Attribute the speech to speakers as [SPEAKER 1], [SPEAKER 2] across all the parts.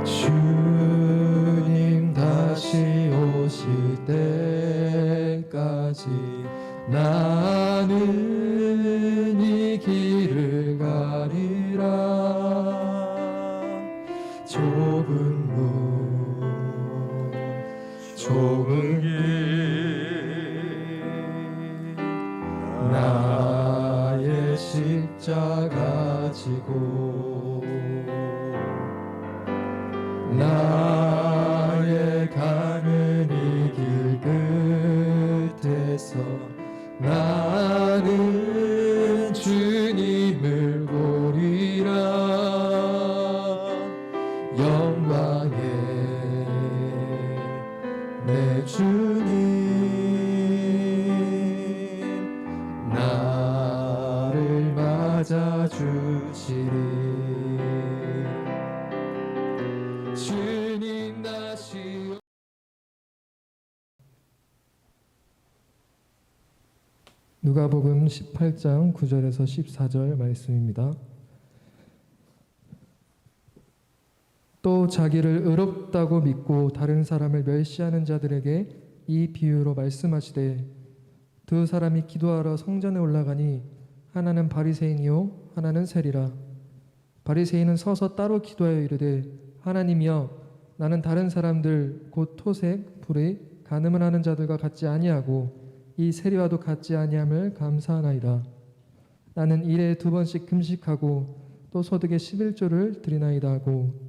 [SPEAKER 1] 주님 다시 오실 때까지 나는 이 길을 가리라. 좁은 길 나의 십자가 지고 나의 가는 이 길 끝에서 나는 주님을 보리라. 영광의 내 주님 나를 맞아주시리. 주님 다시 누가복음 18장 9절에서 14절 말씀입니다. 또 자기를 의롭다고 믿고 다른 사람을 멸시하는 자들에게 이 비유로 말씀하시되 두 사람이 기도하러 성전에 올라가니 하나는 바리새인이요 하나는 세리라. 바리새인은 서서 따로 기도하여 이르되 하나님이여 나는 다른 사람들 곧 토색, 불의, 간음을 하는 자들과 같지 아니하고 이 세리와도 같지 아니함을 감사하나이다. 나는 일에 2번씩 금식하고 또 소득의 11조를 드리나이다 하고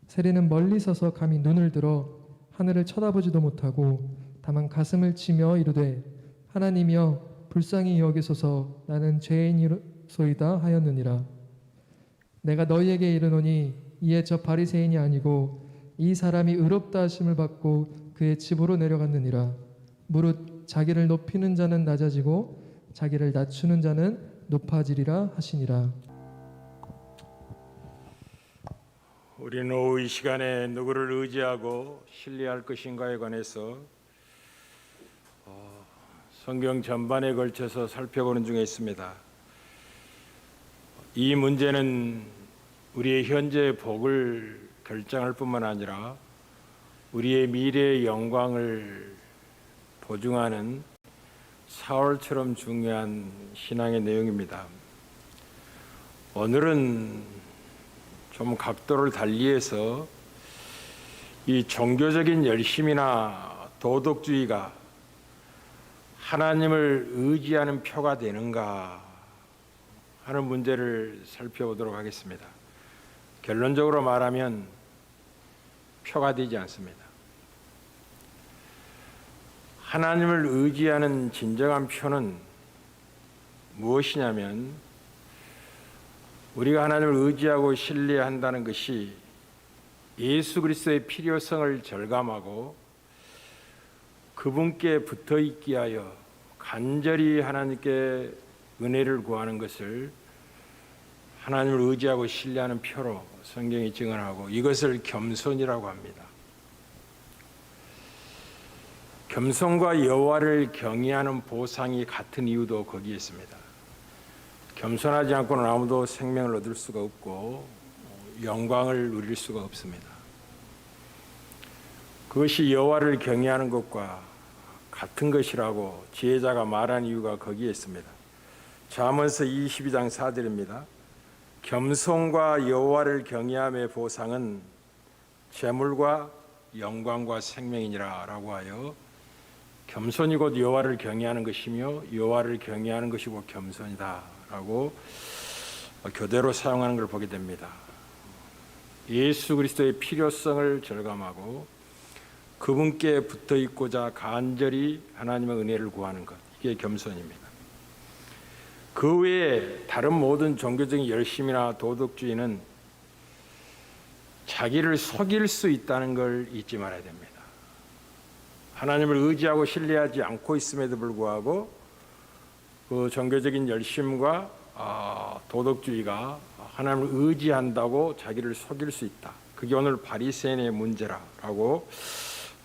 [SPEAKER 1] 세리는 멀리 서서 감히 눈을 들어 하늘을 쳐다보지도 못하고 다만 가슴을 치며 이르되 하나님이여 불쌍히 여기소서 나는 죄인이소이다 하였느니라. 내가 너희에게 이르노니 이에 저 바리새인이 아니고 이 사람이 의롭다 하심을 받고 그의 집으로 내려갔느니라. 무릇 자기를 높이는 자는 낮아지고 자기를 낮추는 자는 높아지리라 하시니라.
[SPEAKER 2] 우리는 오후 이 시간에 누구를 의지하고 신뢰할 것인가에 관해서 성경 전반에 걸쳐서 살펴보는 중에 있습니다. 이 문제는 우리의 현재의 복을 결정할 뿐만 아니라 우리의 미래의 영광을 보증하는 사월처럼 중요한 신앙의 내용입니다. 오늘은 좀 각도를 달리해서 이 종교적인 열심이나 도덕주의가 하나님을 의지하는 표가 되는가 하는 문제를 살펴보도록 하겠습니다. 결론적으로 말하면 표가 되지 않습니다. 하나님을 의지하는 진정한 표는 무엇이냐면 우리가 하나님을 의지하고 신뢰한다는 것이 예수 그리스도의 필요성을 절감하고 그분께 붙어있기 위하여 간절히 하나님께 은혜를 구하는 것을 하나님을 의지하고 신뢰하는 표로 성경이 증언하고 이것을 겸손이라고 합니다. 겸손과 여호와를 경외하는 보상이 같은 이유도 거기에 있습니다. 겸손하지 않고는 아무도 생명을 얻을 수가 없고 영광을 누릴 수가 없습니다. 그것이 여호와를 경외하는 것과 같은 것이라고 지혜자가 말한 이유가 거기에 있습니다. 잠언서 22장 4절입니다. 겸손과 여호와를 경외함의 보상은 재물과 영광과 생명이니라 라고 하여 겸손이 곧 여호와를 경외하는 것이며 여호와를 경외하는 것이 곧 겸손이다 라고 교대로 사용하는 걸 보게 됩니다. 예수 그리스도의 필요성을 절감하고 그분께 붙어 있고자 간절히 하나님의 은혜를 구하는 것, 이게 겸손입니다. 그 외에 다른 모든 종교적인 열심이나 도덕주의는 자기를 속일 수 있다는 걸 잊지 말아야 됩니다. 하나님을 의지하고 신뢰하지 않고 있음에도 불구하고 그 종교적인 열심과 도덕주의가 하나님을 의지한다고 자기를 속일 수 있다. 그게 오늘 바리새인의 문제라고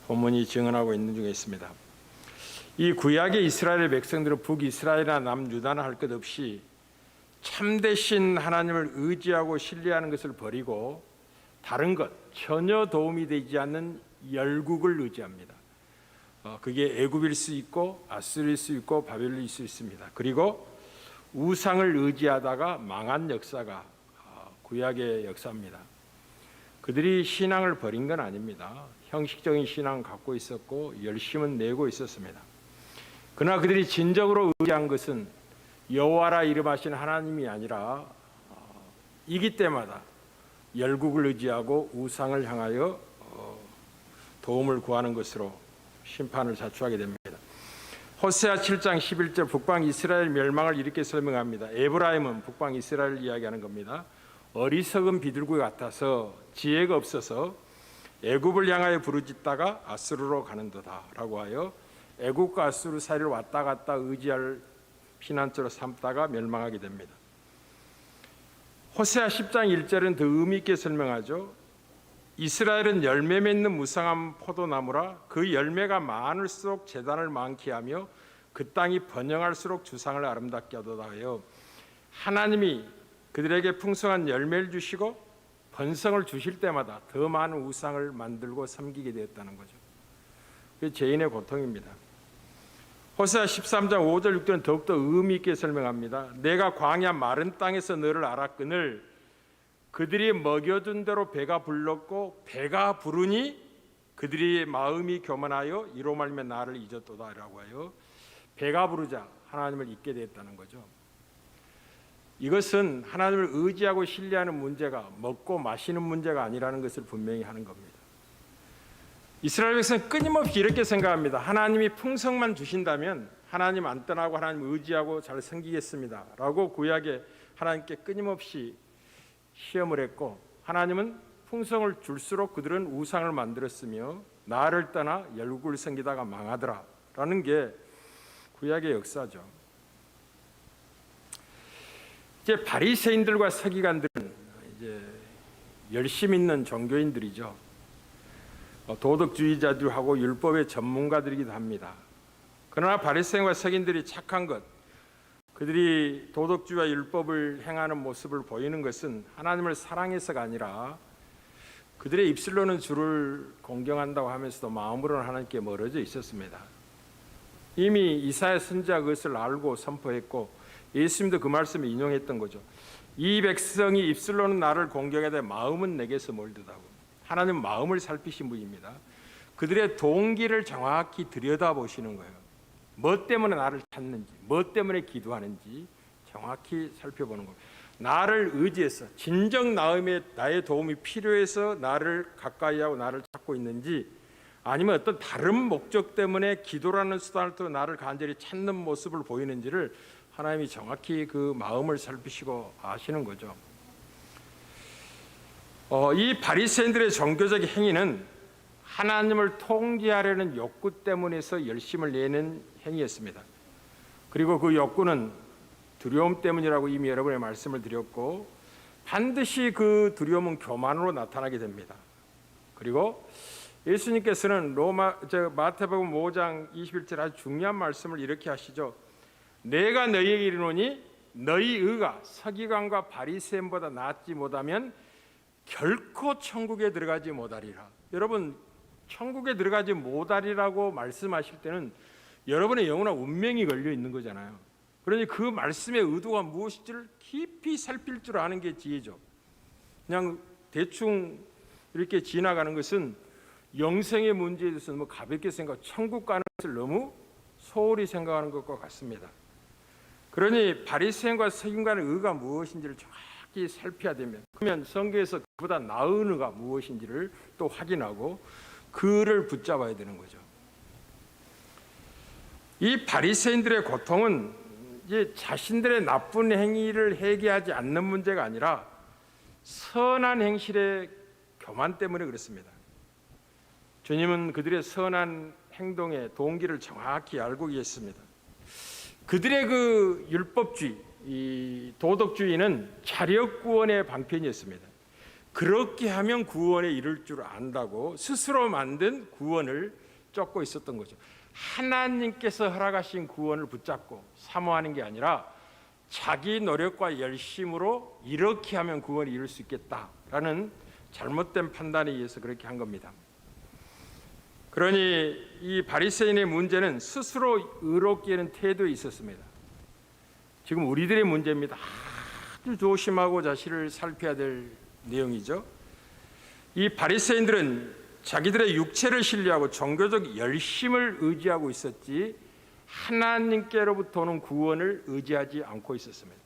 [SPEAKER 2] 본문이 증언하고 있는 중에 있습니다. 이 구약의 이스라엘 백성들은 북이스라엘이나 남유다나 할 것 없이 참되신 하나님을 의지하고 신뢰하는 것을 버리고 다른 것 전혀 도움이 되지 않는 열국을 의지합니다. 그게 애굽일 수 있고 아수르일 수 있고 바벨론일 수 있습니다. 그리고 우상을 의지하다가 망한 역사가 구약의 역사입니다. 그들이 신앙을 버린 건 아닙니다. 형식적인 신앙을 갖고 있었고 열심은 내고 있었습니다. 그러나 그들이 진정으로 의지한 것은 여호와라 이름하신 하나님이 아니라 이기 때마다 열국을 의지하고 우상을 향하여 도움을 구하는 것으로 심판을 자초하게 됩니다. 호세아 7장 11절 북방 이스라엘 멸망을 이렇게 설명합니다. 에브라임은 북방 이스라엘을 이야기하는 겁니다. 어리석은 비둘기 같아서 지혜가 없어서 애굽을 향하여 부르짖다가 아수르로 가는도다라고 하여 애굽과 아수르 사이를 왔다 갔다 의지할 피난처로 삼다가 멸망하게 됩니다. 호세아 10장 1절은 더 의미 있게 설명하죠. 이스라엘은 열매 맺는 무성한 포도나무라 그 열매가 많을수록 제단을 많게 하며 그 땅이 번영할수록 주상을 아름답게 하도다 하여 하나님이 그들에게 풍성한 열매를 주시고 번성을 주실 때마다 더 많은 우상을 만들고 섬기게 되었다는 거죠. 그게 죄인의 고통입니다. 호세아 13장 5절 6절은 더욱더 의미 있게 설명합니다. 내가 광야 마른 땅에서 너를 알았거늘 그들이 먹여준 대로 배가 불렀고 배가 부르니 그들이 마음이 교만하여 이로 말미암아 나를 잊었도다라고 하여 배가 부르자 하나님을 잊게 되었다는 거죠. 이것은 하나님을 의지하고 신뢰하는 문제가 먹고 마시는 문제가 아니라는 것을 분명히 하는 겁니다. 이스라엘 백성은 끊임없이 이렇게 생각합니다. 하나님이 풍성만 주신다면 하나님 안 떠나고 하나님 의지하고 잘 섬기겠습니다 라고 구약에 하나님께 끊임없이 시험을 했고 하나님은 풍성을 줄수록 그들은 우상을 만들었으며 나를 떠나 열국을 섬기다가 망하더라라는 게 구약의 역사죠. 이제 바리새인들과 서기관들은 이제 열심 있는 종교인들이죠. 도덕주의자들하고 율법의 전문가들이기도 합니다. 그러나 바리새인과 서기관들이 착한 것, 그들이 도덕주의와 율법을 행하는 모습을 보이는 것은 하나님을 사랑해서가 아니라 그들의 입술로는 주를 공경한다고 하면서도 마음으로는 하나님께 멀어져 있었습니다. 이미 이사야 선지자가 그것을 알고 선포했고 예수님도 그 말씀을 인용했던 거죠. 이 백성이 입술로는 나를 공경하되 마음은 내게서 멀듯하고 하나님은 마음을 살피신 분입니다. 그들의 동기를 정확히 들여다보시는 거예요. 뭐 때문에 나를 찾는지, 뭐 때문에 기도하는지 정확히 살펴보는 겁니다. 나를 의지해서 진정 나의 도움이 필요해서 나를 가까이하고 나를 찾고 있는지 아니면 어떤 다른 목적 때문에 기도라는 수단을 통해 나를 간절히 찾는 모습을 보이는지를 하나님이 정확히 그 마음을 살피시고 아시는 거죠. 이 바리새인들의 종교적 행위는 하나님을 통제하려는 욕구 때문에서 열심을 내는 행위였습니다. 그리고 그 욕구는 두려움 때문이라고 이미 여러분의 말씀을 드렸고 반드시 그 두려움은 교만으로 나타나게 됩니다. 그리고 예수님께서는 마태복음 5장 21절 아주 중요한 말씀을 이렇게 하시죠. 내가 너희에게 이르노니 너희 의가 서기관과 바리새인보다 낫지 못하면 결코 천국에 들어가지 못하리라. 여러분 천국에 들어가지 못하리라고 말씀하실 때는 여러분의 영혼과 운명이 걸려 있는 거잖아요. 그러니 그 말씀의 의도가 무엇인지를 깊이 살필 줄 아는 게 지혜죠. 그냥 대충 이렇게 지나가는 것은 영생의 문제에 대해서는 뭐 가볍게 생각, 천국 가는 것을 너무 소홀히 생각하는 것과 같습니다. 그러니 바리새인과 서기관의 의가 무엇인지를 정확히 살펴야 되면 그러면 성경에서 그보다 나은 의가 무엇인지를 또 확인하고 그를 붙잡아야 되는 거죠. 이 바리새인들의 고통은 이제 자신들의 나쁜 행위를 회개하지 않는 문제가 아니라 선한 행실의 교만 때문에 그렇습니다. 주님은 그들의 선한 행동의 동기를 정확히 알고 계십니다. 그들의 그 율법주의, 이 도덕주의는 자력 구원의 방편이었습니다. 그렇게 하면 구원에 이를 줄 안다고 스스로 만든 구원을 쫓고 있었던 거죠. 하나님께서 허락하신 구원을 붙잡고 사모하는 게 아니라 자기 노력과 열심으로 이렇게 하면 구원에 이룰 수 있겠다라는 잘못된 판단에 의해서 그렇게 한 겁니다. 그러니 이 바리새인의 문제는 스스로 의롭게 하는 태도에 있었습니다. 지금 우리들의 문제입니다. 아주 조심하고 자신을 살펴야 될 내용이죠. 이 바리새인들은 자기들의 육체를 신뢰하고 종교적 열심을 의지하고 있었지 하나님께로부터 오는 구원을 의지하지 않고 있었습니다.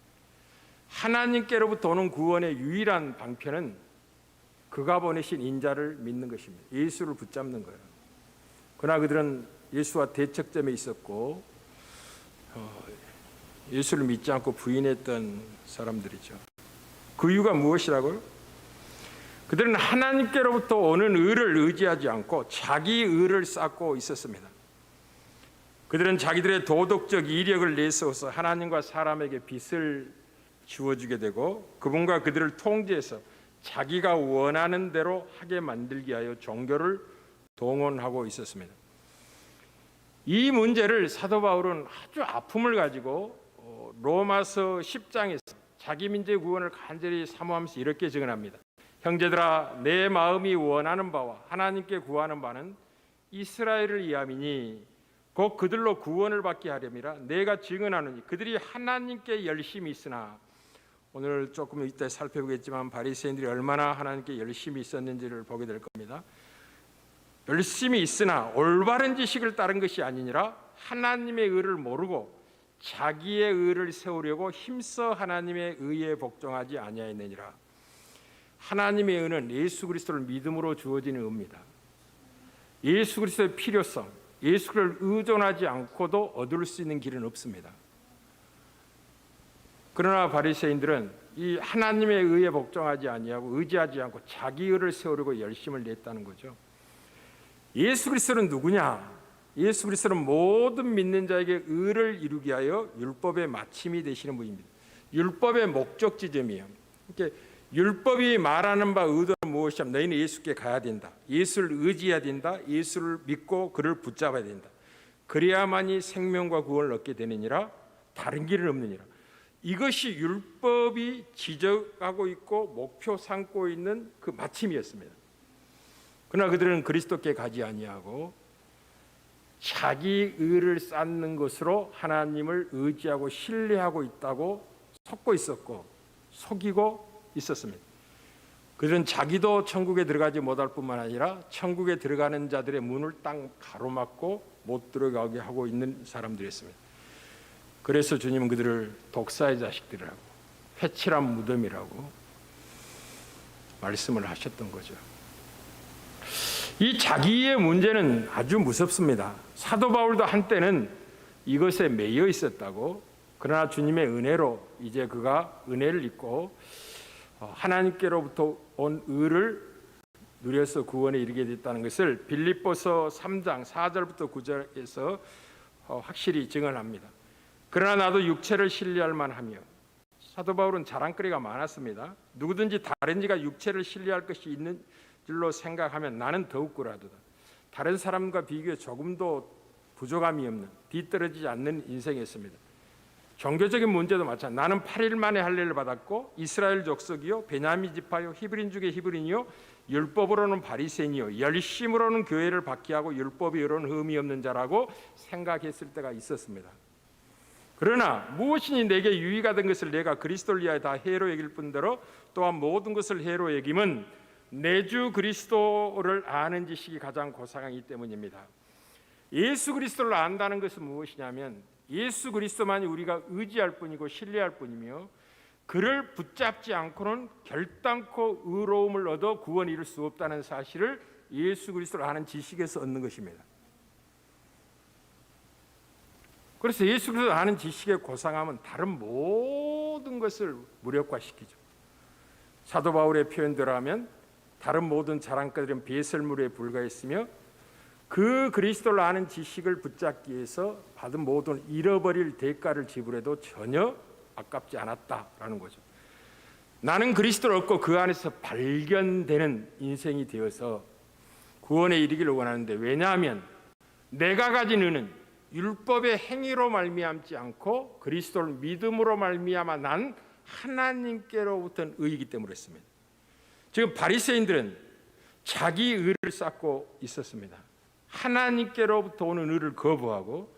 [SPEAKER 2] 하나님께로부터 오는 구원의 유일한 방편은 그가 보내신 인자를 믿는 것입니다. 예수를 붙잡는 거예요. 그러나 그들은 예수와 대척점에 있었고 예수를 믿지 않고 부인했던 사람들이죠. 그 이유가 무엇이라고요? 그들은 하나님께로부터 오는 의를 의지하지 않고 자기 의를 쌓고 있었습니다. 그들은 자기들의 도덕적 이력을 내세워서 하나님과 사람에게 빚을 지워주게 되고 그분과 그들을 통제해서 자기가 원하는 대로 하게 만들게 하여 종교를 동원하고 있었습니다. 이 문제를 사도 바울은 아주 아픔을 가지고 로마서 10장에서 자기 민족의 구원을 간절히 사모하면서 이렇게 증언합니다. 형제들아, 내 마음이 원하는 바와 하나님께 구하는 바는 이스라엘을 위함이니 곧 그들로 구원을 받게 하렴이라. 내가 증언하노니 그들이 하나님께 열심히 있으나, 오늘 조금 이따 살펴보겠지만 바리새인들이 얼마나 하나님께 열심히 있었는지를 보게 될 겁니다. 열심히 있으나 올바른 지식을 따른 것이 아니니라. 하나님의 의를 모르고 자기의 의를 세우려고 힘써 하나님의 의에 복종하지 아니하였느니라. 하나님의 의는 예수 그리스도를 믿음으로 주어지는 의입니다. 예수 그리스도의 필요성, 예수를 의존하지 않고도 얻을 수 있는 길은 없습니다. 그러나 바리새인들은 이 하나님의 의에 복종하지 아니하고 의지하지 않고 자기 의를 세우려고 열심을 냈다는 거죠. 예수 그리스도는 누구냐? 예수 그리스도는 모든 믿는 자에게 의를 이루게 하여 율법의 마침이 되시는 분입니다. 율법의 목적 지점이에요. 이렇게 율법이 말하는 바 의도는 무엇이냐면 너희는 예수께 가야 된다. 예수를 의지해야 된다. 예수를 믿고 그를 붙잡아야 된다. 그래야만이 생명과 구원을 얻게 되느니라. 다른 길은 없느니라. 이것이 율법이 지적하고 있고 목표 삼고 있는 그 마침이었습니다. 그러나 그들은 그리스도께 가지 아니하고 자기 의를 쌓는 것으로 하나님을 의지하고 신뢰하고 있다고 속고 있었고 속이고 있었습니다. 그들은 자기도 천국에 들어가지 못할 뿐만 아니라 천국에 들어가는 자들의 문을 딱 가로막고 못 들어가게 하고 있는 사람들이었습니다. 그래서 주님은 그들을 독사의 자식들이라고, 회칠한 무덤이라고 말씀을 하셨던 거죠. 이 자기의 문제는 아주 무섭습니다. 사도 바울도 한때는 이것에 매여 있었다고, 그러나 주님의 은혜로 이제 그가 은혜를 입고 하나님께로부터 온 의를 누려서 구원에 이르게 됐다는 것을 빌립보서 3장 4절부터 9절에서 확실히 증언합니다. 그러나 나도 육체를 신뢰할 만하며, 사도 바울은 자랑거리가 많았습니다. 누구든지 다른 이가 육체를 신뢰할 것이 있는 줄로 생각하면 나는 더욱 그러하도다. 다른 사람과 비교해 조금도 부족함이 없는, 뒤떨어지지 않는 인생이었습니다. 종교적인 문제도 마찬가지. 나는 8일 만에 할례를 받았고 이스라엘 족속이요 베냐민 지파요 히브리인 중에 히브리인이요 율법으로는 바리새인이요 열심으로는 교회를 박해하고 율법이 의로는 흠이 없는 자라고 생각했을 때가 있었습니다. 그러나 무엇이니 내게 유익가 된 것을 내가 그리스도를 위하여 다 해로 여길 뿐더러 또한 모든 것을 해로 여김은 내 주 그리스도를 아는 지식이 가장 고상하기 때문입니다. 예수 그리스도를 안다는 것은 무엇이냐면 예수 그리스도만이 우리가 의지할 뿐이고 신뢰할 뿐이며 그를 붙잡지 않고는 결단코 의로움을 얻어 구원을 이룰 수 없다는 사실을 예수 그리스도를 아는 지식에서 얻는 것입니다. 그래서 예수 그리스도를 아는 지식의 고상함은 다른 모든 것을 무력화시키죠. 사도 바울의 표현대로 하면 다른 모든 자랑거리는 배설물에 불과했으며 그 그리스도를 아는 지식을 붙잡기 위해서 받은 모든 잃어버릴 대가를 지불해도 전혀 아깝지 않았다라는 거죠. 나는 그리스도를 얻고 그 안에서 발견되는 인생이 되어서 구원에 이르기를 원하는데, 왜냐하면 내가 가진 의는 율법의 행위로 말미암지 않고 그리스도를 믿음으로 말미암아 난 하나님께로부터 의이기 때문에 했습니다. 지금 바리새인들은 자기 의를 쌓고 있었습니다. 하나님께로부터 오는 의를 거부하고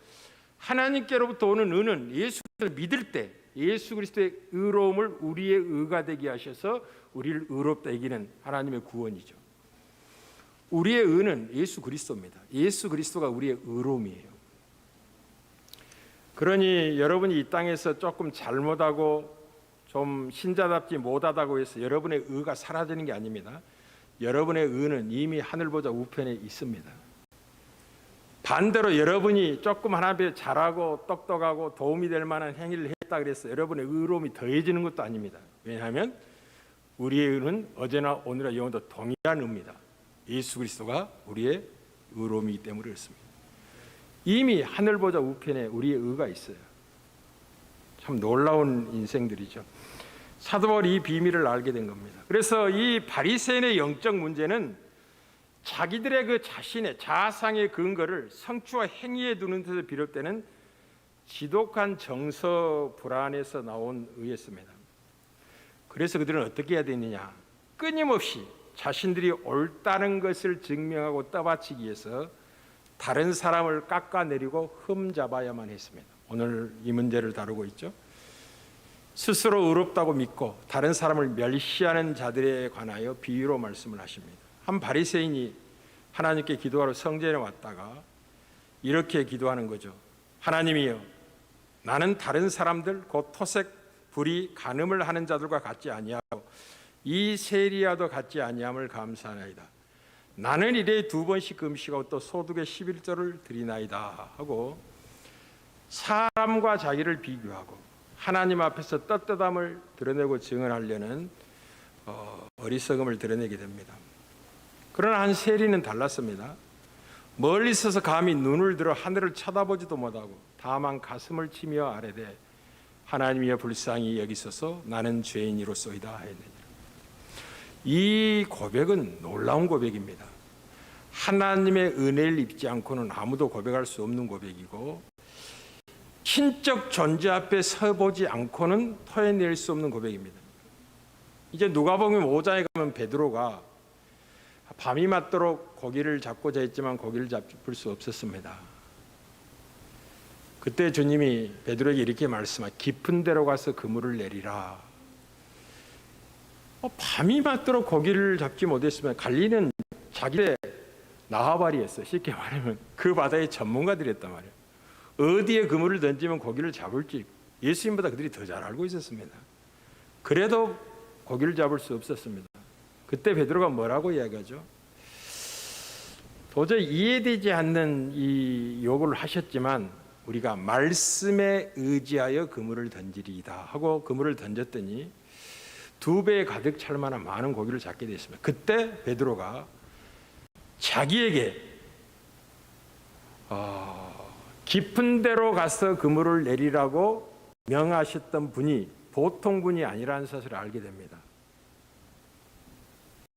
[SPEAKER 2] 하나님께로부터 오는 의는 예수 그리스도를 믿을 때 예수 그리스도의 의로움을 우리의 의가 되게 하셔서 우리를 의롭다 여기는 하나님의 구원이죠. 우리의 의는 예수 그리스도입니다. 예수 그리스도가 우리의 의로움이에요. 그러니 여러분이 이 땅에서 조금 잘못하고 좀 신자답지 못하다고 해서 여러분의 의가 사라지는 게 아닙니다. 여러분의 의는 이미 하늘보다 우편에 있습니다. 반대로 여러분이 조금 하나님께 잘하고 똑똑하고 도움이 될 만한 행위를 했다 그래서 여러분의 의로움이 더해지는 것도 아닙니다. 왜냐하면 우리의 의는 어제나 오늘과 영원도 동일한 의입니다. 예수 그리스도가 우리의 의로움이기 때문에 그렇습니다. 이미 하늘보다 우편에 우리의 의가 있어요. 참 놀라운 인생들이죠. 사도 바울이 이 비밀을 알게 된 겁니다. 그래서 이 바리새인의 영적 문제는 자기들의 그 자신의 자아상의 근거를 성취와 행위에 두는 데서 비롯되는 지독한 정서 불안에서 나온 의였습니다. 그래서 그들은 어떻게 해야 되느냐? 끊임없이 자신들이 옳다는 것을 증명하고 떠받치기 위해서 다른 사람을 깎아내리고 흠잡아야만 했습니다. 오늘 이 문제를 다루고 있죠. 스스로 의롭다고 믿고 다른 사람을 멸시하는 자들에 관하여 비유로 말씀을 하십니다. 한 바리새인이 하나님께 기도하러 성전에 왔다가 이렇게 기도하는 거죠. 하나님이여, 나는 다른 사람들 곧 토색, 불의, 간음을 하는 자들과 같지 아니하고 이 세리와도 같지 아니함을 감사하나이다. 나는 일에 2번씩 금식하고 또 소득의 11조를 드리나이다 하고 사람과 자기를 비교하고 하나님 앞에서 떳떳함을 드러내고 증언하려는 어리석음을 드러내게 됩니다. 그러나 한 세리는 달랐습니다. 멀리 서서 감히 눈을 들어 하늘을 쳐다보지도 못하고 다만 가슴을 치며 아뢰되 하나님이여 불쌍히 여기소서 나는 죄인이로소이다 했느니라. 이 고백은 놀라운 고백입니다. 하나님의 은혜를 입지 않고는 아무도 고백할 수 없는 고백이고 신적 존재 앞에 서보지 않고는 토해낼 수 없는 고백입니다. 이제 누가복음 5장에 가면 베드로가 밤이 맞도록 고기를 잡고자 했지만 고기를 잡을 수 없었습니다. 그때 주님이 베드로에게 이렇게 말씀하시죠. 깊은 데로 가서 그물을 내리라. 밤이 맞도록 고기를 잡지 못했으면 갈리는 자기의 나하발이었어요. 쉽게 말하면 그 바다의 전문가들이었단 말이에요. 어디에 그물을 던지면 고기를 잡을지 예수님보다 그들이 더 잘 알고 있었습니다. 그래도 고기를 잡을 수 없었습니다. 그때 베드로가 뭐라고 이야기하죠? 도저히 이해되지 않는 이 요구를 하셨지만 우리가 말씀에 의지하여 그물을 던지리이다 하고 그물을 던졌더니 2배에 가득 찰 만한 많은 고기를 잡게 됐습니다. 그때 베드로가 자기에게 깊은 데로 가서 그물을 내리라고 명하셨던 분이 보통 분이 아니라는 사실을 알게 됩니다.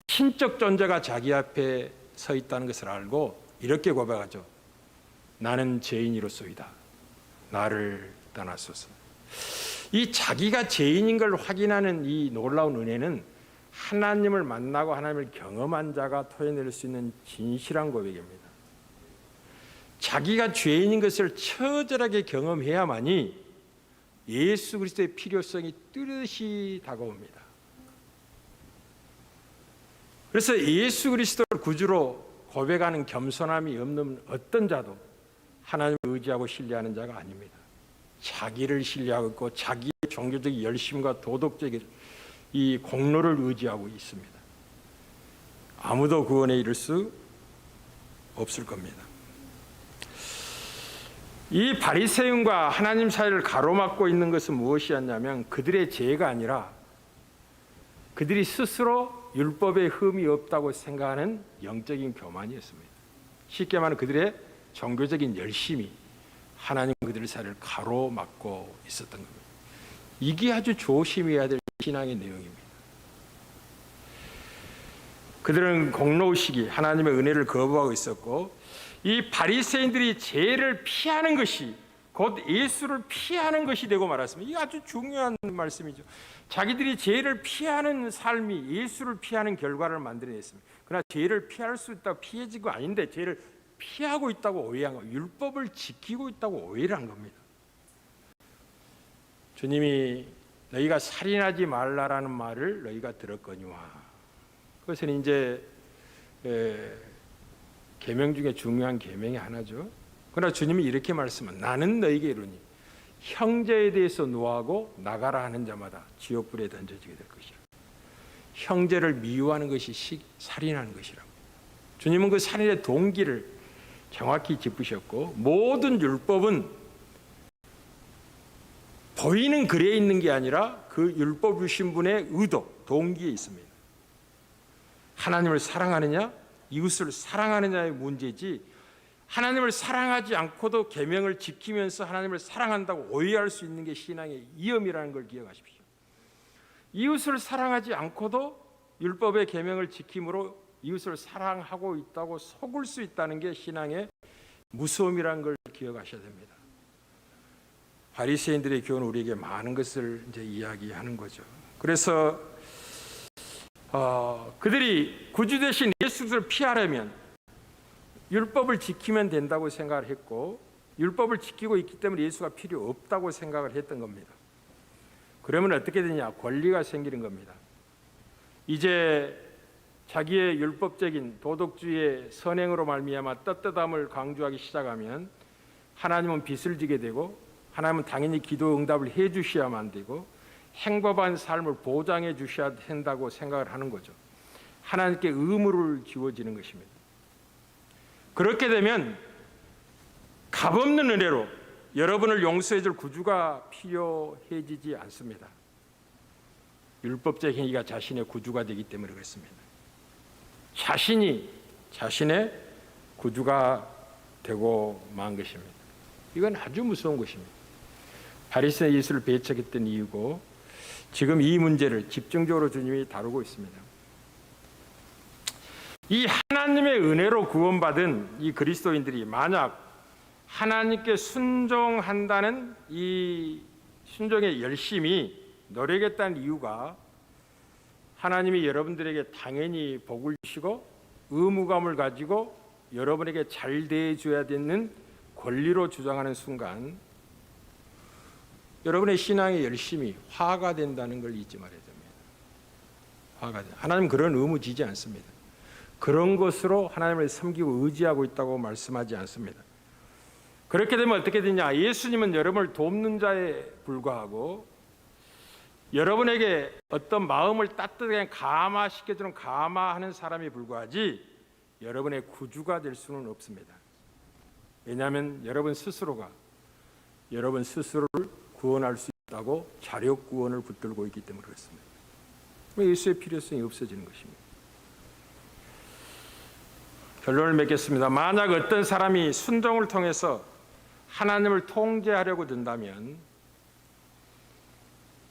[SPEAKER 2] 신적 존재가 자기 앞에 서 있다는 것을 알고 이렇게 고백하죠. 나는 죄인이로소이다. 나를 떠나소서. 이 자기가 죄인인 걸 확인하는 이 놀라운 은혜는 하나님을 만나고 하나님을 경험한 자가 토해낼 수 있는 진실한 고백입니다. 자기가 죄인인 것을 처절하게 경험해야만이 예수 그리스도의 필요성이 뚜렷이 다가옵니다. 그래서 예수 그리스도를 구주로 고백하는 겸손함이 없는 어떤 자도 하나님을 의지하고 신뢰하는 자가 아닙니다. 자기를 신뢰하고 있고 자기의 종교적 열심과 도덕적 이 공로를 의지하고 있습니다. 아무도 구원에 이를 수 없을 겁니다. 이 바리새인과 하나님 사이를 가로막고 있는 것은 무엇이었냐면 그들의 죄가 아니라 그들이 스스로 율법에 흠이 없다고 생각하는 영적인 교만이었습니다. 쉽게 말하면 그들의 종교적인 열심이 하나님 그들의 사이를 가로막고 있었던 겁니다. 이게 아주 조심해야 될 신앙의 내용입니다. 그들은 공로의식이 하나님의 은혜를 거부하고 있었고 이 바리새인들이 죄를 피하는 것이 곧 예수를 피하는 것이 되고 말았습니다. 이게 아주 중요한 말씀이죠. 자기들이 죄를 피하는 삶이 예수를 피하는 결과를 만들어냈습니다. 그러나 죄를 피할 수 있다고 피해진 거 아닌데 죄를 피하고 있다고 오해한 거, 율법을 지키고 있다고 오해를 한 겁니다. 주님이 너희가 살인하지 말라라는 말을 너희가 들었거니와, 그것은 이제 계명 중에 중요한 계명이 하나죠. 그러나 주님이 이렇게 말씀은 나는 너희에게 이르니 형제에 대해서 노하고 나가라 하는 자마다 지옥불에 던져지게 될 것이라. 형제를 미워하는 것이 살인하는 것이라고. 주님은 그 살인의 동기를 정확히 짚으셨고, 모든 율법은 보이는 글에 있는 게 아니라 그 율법 주신 분의 의도, 동기에 있습니다. 하나님을 사랑하느냐, 이웃을 사랑하느냐의 문제지, 하나님을 사랑하지 않고도 계명을 지키면서 하나님을 사랑한다고 오해할 수 있는 게 신앙의 위험이라는 걸 기억하십시오. 이웃을 사랑하지 않고도 율법의 계명을 지킴으로 이웃을 사랑하고 있다고 속을 수 있다는 게 신앙의 무서움이라는 걸 기억하셔야 됩니다. 바리새인들의 교훈은 우리에게 많은 것을 이제 이야기하는 거죠. 그래서 그들이 구주 대신 예수를 피하려면 율법을 지키면 된다고 생각을 했고, 율법을 지키고 있기 때문에 예수가 필요 없다고 생각을 했던 겁니다. 그러면 어떻게 되냐? 권리가 생기는 겁니다. 이제 자기의 율법적인 도덕주의의 선행으로 말미암아 떳떳함을 강조하기 시작하면 하나님은 빚을 지게 되고, 하나님은 당연히 기도 응답을 해 주셔야만 되고, 행법한 삶을 보장해 주셔야 된다고 생각을 하는 거죠. 하나님께 의무를 지워지는 것입니다. 그렇게 되면 값없는 은혜로 여러분을 용서해 줄 구주가 필요해지지 않습니다. 율법적 행위가 자신의 구주가 되기 때문에 그렇습니다. 자신이 자신의 구주가 되고 만 것입니다. 이건 아주 무서운 것입니다. 바리새인 예수를 배척했던 이유고, 지금 이 문제를 집중적으로 주님이 다루고 있습니다. 이 하나님의 은혜로 구원받은 이 그리스도인들이 만약 하나님께 순종한다는 이 순종의 열심히 노력했다는 이유가, 하나님이 여러분들에게 당연히 복을 주시고 의무감을 가지고 여러분에게 잘 대해줘야 되는 권리로 주장하는 순간, 여러분의 신앙의 열심이 화가 된다는 걸 잊지 말아야 됩니다. 화가 돼. 하나님은 그런 의무 지지 않습니다. 그런 것으로 하나님을 섬기고 의지하고 있다고 말씀하지 않습니다. 그렇게 되면 어떻게 되냐? 예수님은 여러분을 돕는 자에 불과하고, 여러분에게 어떤 마음을 따뜻하게 감화시켜주는 감화하는 사람에 불과하지 여러분의 구주가 될 수는 없습니다. 왜냐하면 여러분 스스로가 여러분 스스로를 구원할 수 있다고 자력 구원을 붙들고 있기 때문에 그렇습니다. 예수의 필요성이 없어지는 것입니다. 결론을 맺겠습니다. 만약 어떤 사람이 순종을 통해서 하나님을 통제하려고 든다면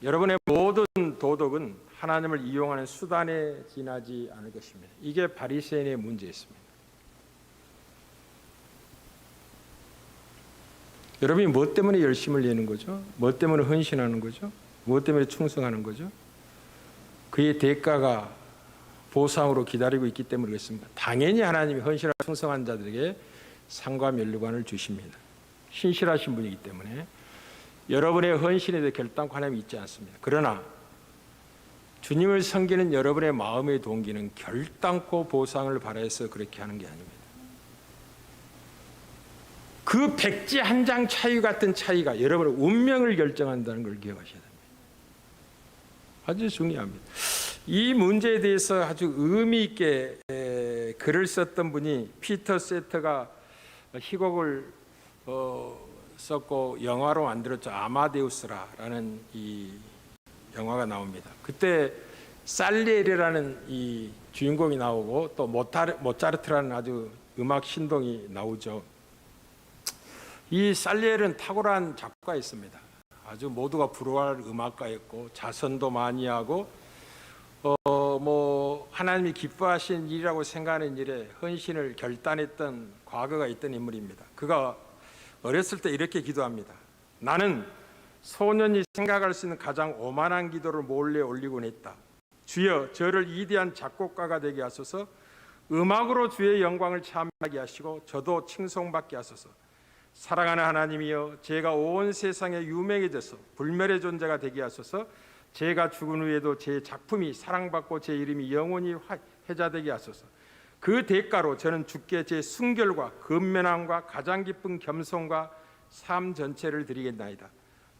[SPEAKER 2] 여러분의 모든 도덕은 하나님을 이용하는 수단에 지나지 않을 것입니다. 이게 바리새인의 문제였습니다. 여러분이 무엇 때문에 열심을 내는 거죠? 무엇 때문에 헌신하는 거죠? 무엇 때문에 충성하는 거죠? 그의 대가가 보상으로 기다리고 있기 때문에 그렇습니다. 당연히 하나님이 헌신하고 충성한 자들에게 상과 면류관을 주십니다. 신실하신 분이기 때문에 여러분의 헌신에 대해 결단코 하나님이 있지 않습니다. 그러나 주님을 섬기는 여러분의 마음의 동기는 결단코 보상을 바라서 그렇게 하는 게 아닙니다. 그 백지 한 장 차이 같은 차이가 여러분의 운명을 결정한다는 걸 기억하셔야 됩니다. 아주 중요합니다. 이 문제에 대해서 아주 의미 있게 글을 썼던 분이 피터 세터가 희곡을 썼고 영화로 만들었죠. 아마데우스라는 이 영화가 나옵니다. 그때 살리에리라는 이 주인공이 나오고 또 모차르트라는 아주 음악 신동이 나오죠. 이 살리에리는 탁월한 작곡가였습니다. 아주 모두가 부러워할 음악가였고 자선도 많이 하고 하나님이 기뻐하신 일이라고 생각하는 일에 헌신을 결단했던 과거가 있던 인물입니다. 그가 어렸을 때 이렇게 기도합니다. 나는 소년이 생각할 수 있는 가장 오만한 기도를 몰래 올리곤 했다. 주여, 저를 위대한 작곡가가 되게 하소서. 음악으로 주의 영광을 찬양하게 하시고 저도 칭송받게 하소서. 사랑하는 하나님이여, 제가 온 세상에 유명해져서 불멸의 존재가 되게 하소서. 제가 죽은 후에도 제 작품이 사랑받고 제 이름이 영원히 회자되게 하소서. 그 대가로 저는 주께 제 순결과 근면함과 가장 깊은 겸손과 삶 전체를 드리겠나이다.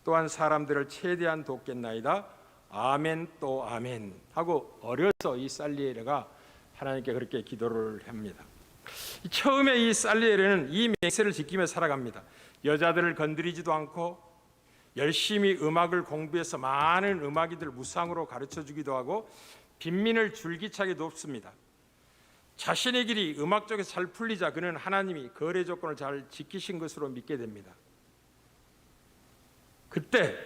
[SPEAKER 2] 또한 사람들을 최대한 돕겠나이다. 아멘 또 아멘 하고 어려서 이 살리에르가 하나님께 그렇게 기도를 합니다. 처음에 이 살리에르는 이 맹세를 지키며 살아갑니다. 여자들을 건드리지도 않고 열심히 음악을 공부해서 많은 음악이들 무상으로 가르쳐주기도 하고 빈민을 줄기차게 돕습니다. 자신의 길이 음악 쪽에서 잘 풀리자 그는 하나님이 거래 조건을 잘 지키신 것으로 믿게 됩니다. 그때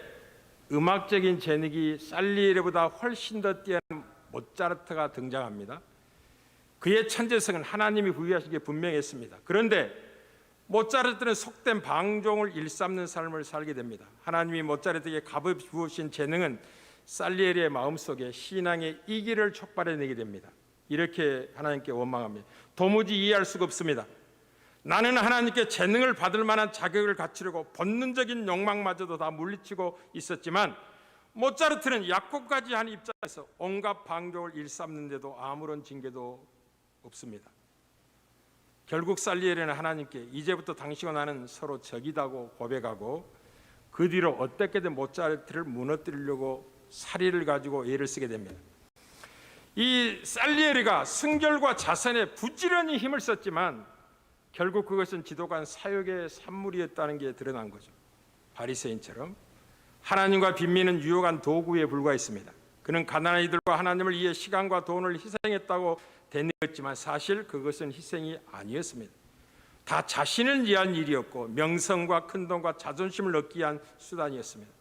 [SPEAKER 2] 음악적인 재능이 살리에르보다 훨씬 더 뛰어난 모차르트가 등장합니다. 그의 천재성은 하나님이 부여하신 게 분명했습니다. 그런데 모차르트는 속된 방종을 일삼는 삶을 살게 됩니다. 하나님이 모차르트에게 값없이 부으신 재능은 살리에르의 마음속에 신앙의 이기를 촉발해내게 됩니다. 이렇게 하나님께 원망합니다. 도무지 이해할 수가 없습니다. 나는 하나님께 재능을 받을 만한 자격을 갖추려고 본능적인 욕망마저도 다 물리치고 있었지만 모차르트는 약혼까지 한 입장에서 온갖 방종을 일삼는데도 아무런 징계도 없습니다. 결국 살리에르는 하나님께 이제부터 당신과 나는 서로 적이다고 고백하고 그 뒤로 어떻게든 모차르트를 무너뜨리려고 사리를 가지고 애를 쓰게 됩니다. 이 살리에르가 순결과 자선에 부지런히 힘을 썼지만 결국 그것은 지독한 사욕의 산물이었다는 게 드러난 거죠. 바리새인처럼 하나님과 빈민은 유용한 도구에 불과했습니다. 그는 가난한 이들과 하나님을 위해 시간과 돈을 희생했다고 되뇌었지만 사실 그것은 희생이 아니었습니다. 다 자신을 위한 일이었고 명성과 큰돈과 자존심을 얻기 위한 수단이었습니다.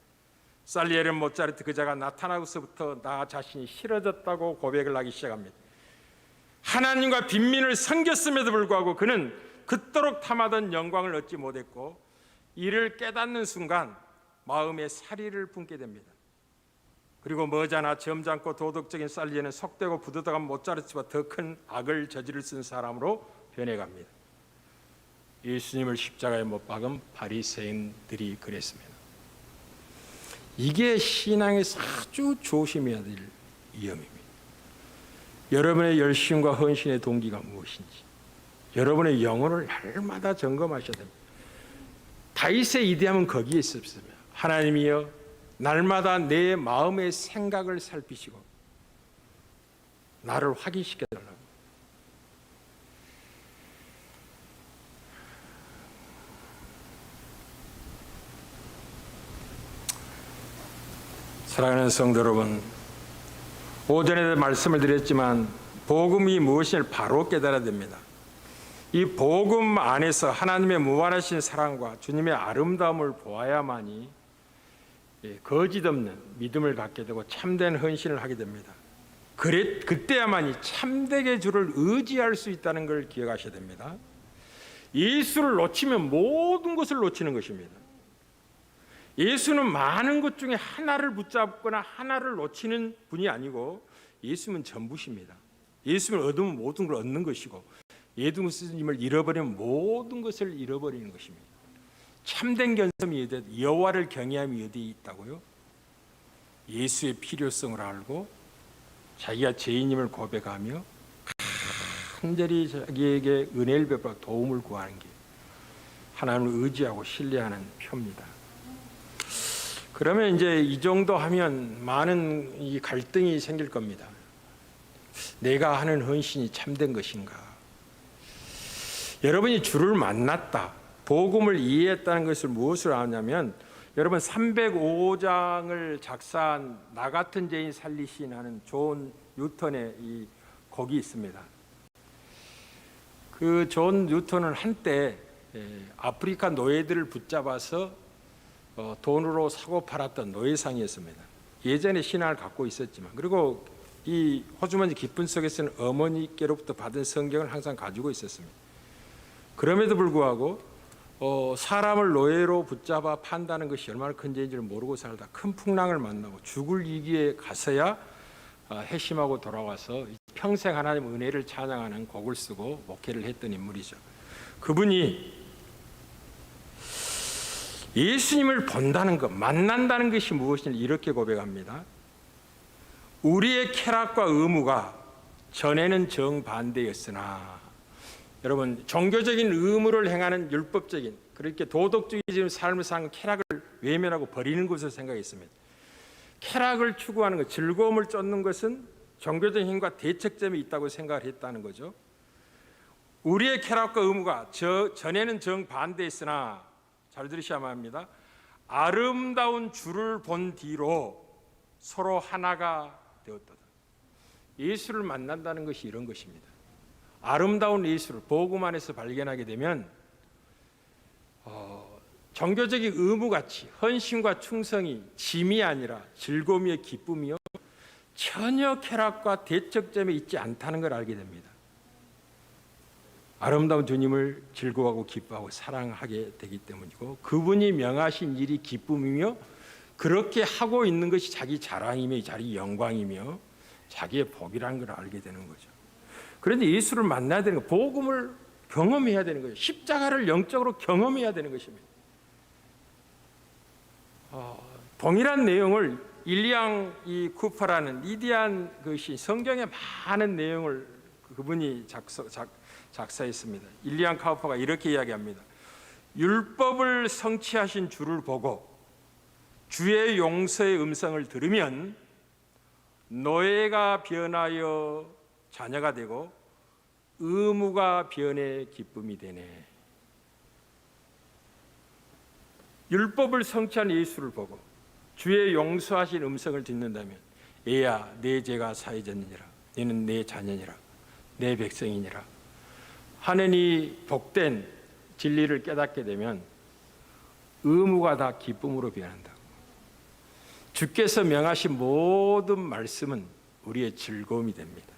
[SPEAKER 2] 살리에르 모차르트 그자가 나타나고서부터 나 자신이 싫어졌다고 고백을 하기 시작합니다. 하나님과 빈민을 섬겼음에도 불구하고 그는 그토록 탐하던 영광을 얻지 못했고 이를 깨닫는 순간 마음에 사리를 품게 됩니다. 그리고 머지않아 점잖고 도덕적인 살리에르는 속되고 부도덕한 모차르트와 더 큰 악을 저지를 쓴 사람으로 변해갑니다. 예수님을 십자가에 못 박은 바리새인들이 그랬습니다. 이게 신앙에서 아주 조심해야 될 위험입니다. 여러분의 열심과 헌신의 동기가 무엇인지, 여러분의 영혼을 날마다 점검하셔야 됩니다. 다윗의 이대함은 거기에 있었습니다. 하나님이여, 날마다 내 마음의 생각을 살피시고 나를 확인시켜달라고. 사랑하는 성도 여러분, 오전에도 말씀을 드렸지만 복음이 무엇인지를 바로 깨달아야 됩니다. 이 복음 안에서 하나님의 무한하신 사랑과 주님의 아름다움을 보아야만이 거짓 없는 믿음을 갖게 되고 참된 헌신을 하게 됩니다. 그때야만이 참되게 주를 의지할 수 있다는 걸 기억하셔야 됩니다. 예수를 놓치면 모든 것을 놓치는 것입니다. 예수는 많은 것 중에 하나를 붙잡거나 하나를 놓치는 분이 아니고 예수는 전부십니다. 예수를 얻으면 모든 걸 얻는 것이고 예수님을 잃어버리면 모든 것을 잃어버리는 것입니다. 참된 견성이 어디, 여호와를 경외함이 어디 있다고요? 예수의 필요성을 알고 자기가 죄인임을 고백하며 간절히 자기에게 은혜를 베풀어 도움을 구하는 게 하나님을 의지하고 신뢰하는 표입니다. 그러면 이제 이 정도 하면 많은 이 갈등이 생길 겁니다. 내가 하는 헌신이 참된 것인가? 여러분이 주를 만났다, 복음을 이해했다는 것을 무엇으로 아냐면, 여러분 305장을 작사한 나 같은 죄인 살리신 하는 존 뉴턴의 이 곡이 있습니다. 그 존 뉴턴은 한때 아프리카 노예들을 붙잡아서 돈으로 사고 팔았던 노예상이었습니다. 예전에 신앙을 갖고 있었지만, 그리고 이 호주머니 깊은 속에서는 어머니께로부터 받은 성경을 항상 가지고 있었습니다. 그럼에도 불구하고 사람을 노예로 붙잡아 판다는 것이 얼마나 큰 죄인지를 모르고 살다 큰 풍랑을 만나고 죽을 위기에 가서야 회심하고 돌아와서 평생 하나님 은혜를 찬양하는 곡을 쓰고 목회를 했던 인물이죠. 그분이 예수님을 본다는 것, 만난다는 것이 무엇인지 이렇게 고백합니다. 우리의 쾌락과 의무가 전에는 정반대였으나, 여러분, 종교적인 의무를 행하는 율법적인, 그렇게 도덕주의적인 삶을 사는 쾌락을 외면하고 버리는 것으로 생각했습니다. 쾌락을 추구하는 것, 즐거움을 쫓는 것은 종교적인 힘과 대척점이 있다고 생각을 했다는 거죠. 우리의 쾌락과 의무가 전에는 정반대했으나, 잘 들으셔야만 합니다. 아름다운 주를 본 뒤로 서로 하나가 되었다. 예수를 만난다는 것이 이런 것입니다. 아름다운 예수를 복음 안에서 발견하게 되면 종교적인 의무같이 헌신과 충성이 짐이 아니라 즐거움이요 기쁨이요 전혀 쾌락과 대척점에 있지 않다는 걸 알게 됩니다. 아름다운 주님을 즐거워하고 기뻐하고 사랑하게 되기 때문이고, 그분이 명하신 일이 기쁨이며 그렇게 하고 있는 것이 자기 자랑이며 자기 영광이며 자기의 복이라는 걸 알게 되는 거죠. 그런데 예수를 만나야 되는 거, 복음을 경험해야 되는 거예요. 십자가를 영적으로 경험해야 되는 것입니다. 동일한 내용을 일리앙 이 쿠퍼라는 위대한 것이 성경의 많은 내용을 그분이 작사했습니다. 일리앙 카우퍼가 이렇게 이야기합니다. 율법을 성취하신 주를 보고 주의 용서의 음성을 들으면 노예가 변하여 자녀가 되고 의무가 변해 기쁨이 되네. 율법을 성취한 예수를 보고 주의 용서하신 음성을 듣는다면, 애야 내 죄가 사해졌느니라, 너는 내 자녀니라, 내 백성이니라 하는 이 복된 진리를 깨닫게 되면 의무가 다 기쁨으로 변한다. 주께서 명하신 모든 말씀은 우리의 즐거움이 됩니다.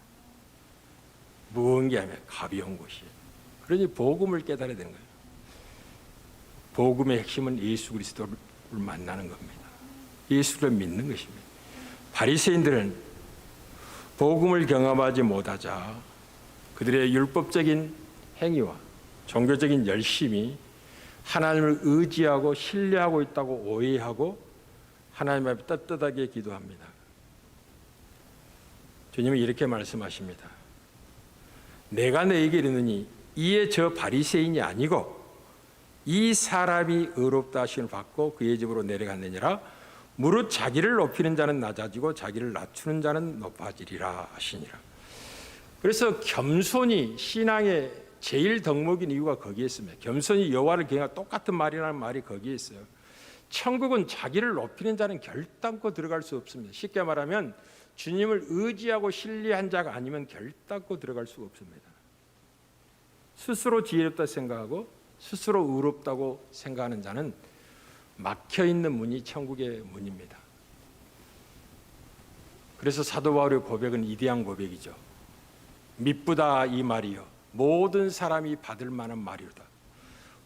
[SPEAKER 2] 무언가 하면 가벼운 것이에요. 그러니 복음을 깨달아야 되는 거예요. 복음의 핵심은 예수 그리스도를 만나는 겁니다. 예수를 믿는 것입니다. 바리새인들은 복음을 경험하지 못하자 그들의 율법적인 행위와 종교적인 열심이 하나님을 의지하고 신뢰하고 있다고 오해하고 하나님 앞에 떳떳하게 기도합니다. 주님은 이렇게 말씀하십니다. 내가 너에게 이르노니 이에 저 바리새인이 아니고 이 사람이 의롭다 하심을 받고 그의 집으로 내려갔느니라. 무릇 자기를 높이는 자는 낮아지고 자기를 낮추는 자는 높아지리라 하시니라. 그래서 겸손이 신앙의 제일 덕목인 이유가 거기에 있습니다. 겸손이 여호와를 경외하고 똑같은 말이라는 말이 거기에 있어요. 천국은 자기를 높이는 자는 결단코 들어갈 수 없습니다. 쉽게 말하면 주님을 의지하고 신뢰한 자가 아니면 결단코 들어갈 수가 없습니다. 스스로 지혜롭다 생각하고 스스로 의롭다고 생각하는 자는 막혀있는 문이 천국의 문입니다. 그래서 사도 바울의 고백은 위대한 고백이죠. 미쁘다 이 말이요 모든 사람이 받을 만한 말이로다.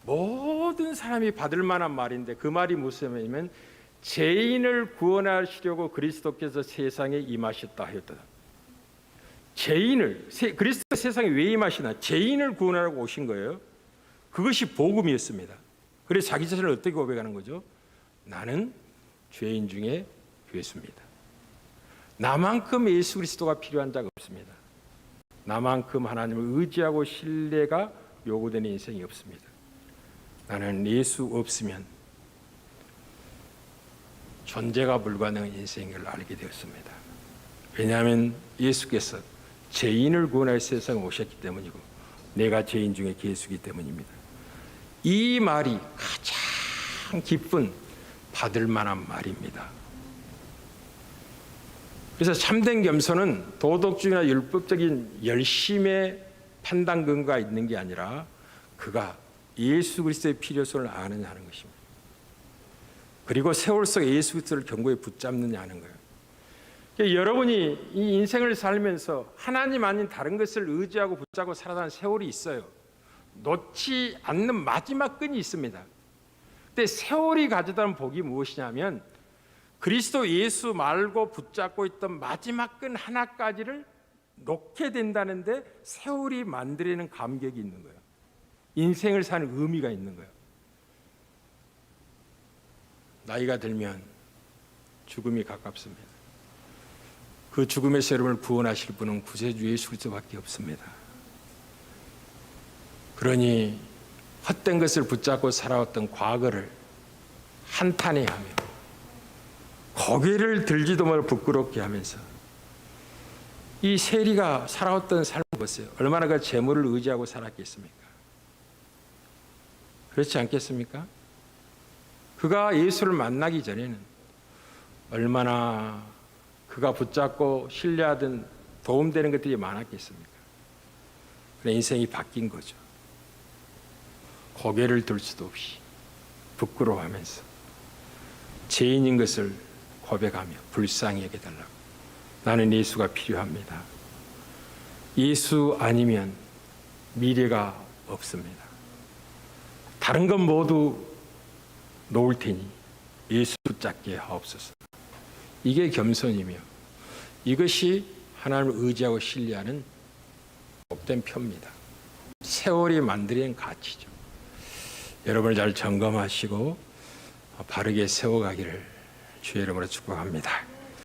[SPEAKER 2] 모든 사람이 받을 만한 말인데 그 말이 무슨 말이냐면 죄인을 구원하시려고 그리스도께서 세상에 임하셨다 하였다. 그리스도 세상에 왜 임하시나? 죄인을 구원하려고 오신 거예요. 그것이 복음이었습니다. 그래서 자기 자신을 어떻게 고백하는 거죠? 나는 죄인 중에 괴수입니다. 나만큼 예수 그리스도가 필요한 자가 없습니다. 나만큼 하나님을 의지하고 신뢰가 요구되는 인생이 없습니다. 나는 예수 없으면 존재가 불가능한 인생을 알게 되었습니다. 왜냐하면 예수께서 죄인을 구원할 세상에 오셨기 때문이고 내가 죄인 중에 괴수이기 때문입니다. 이 말이 가장 기쁜 받을 만한 말입니다. 그래서 참된 겸손은 도덕주의나 율법적인 열심의 판단 근거가 있는 게 아니라 그가 예수 그리스도의 필요성을 아느냐 하는 것입니다. 그리고 세월 속에 예수 그리스도를 견고히 붙잡느냐 하는 거예요. 그러니까 여러분이 이 인생을 살면서 하나님 아닌 다른 것을 의지하고 붙잡고 살아가는 세월이 있어요. 놓지 않는 마지막 끈이 있습니다. 근데 세월이 가져다 는 복이 무엇이냐면 그리스도 예수 말고 붙잡고 있던 마지막 끈 하나까지를 놓게 된다는데 세월이 만들어내는 감격이 있는 거예요. 인생을 사는 의미가 있는 거예요. 나이가 들면 죽음이 가깝습니다. 그 죽음에서 여러분을 구원하실 분은 구세주 예수 그리스도밖에 없습니다. 그러니 헛된 것을 붙잡고 살아왔던 과거를 한탄해하며 고개를 들지도 말 부끄럽게 하면서 이 세리가 살아왔던 삶을 보세요. 얼마나 그 재물을 의지하고 살았겠습니까? 그렇지 않겠습니까? 그가 예수를 만나기 전에는 얼마나 그가 붙잡고 신뢰하던 도움되는 것들이 많았겠습니까? 그래 인생이 바뀐 거죠. 고개를 들 수도 없이 부끄러워하면서 죄인인 것을 고백하며 불쌍히 여겨달라고. 나는 예수가 필요합니다. 예수 아니면 미래가 없습니다. 다른 건 모두 놓을 테니 예수 붙잡게 하옵소서. 이게 겸손이며 이것이 하나님을 의지하고 신뢰하는 복된 표입니다. 세월이 만들어낸 가치죠. 여러분을 잘 점검하시고 바르게 세워가기를 주의 이름으로 축복합니다.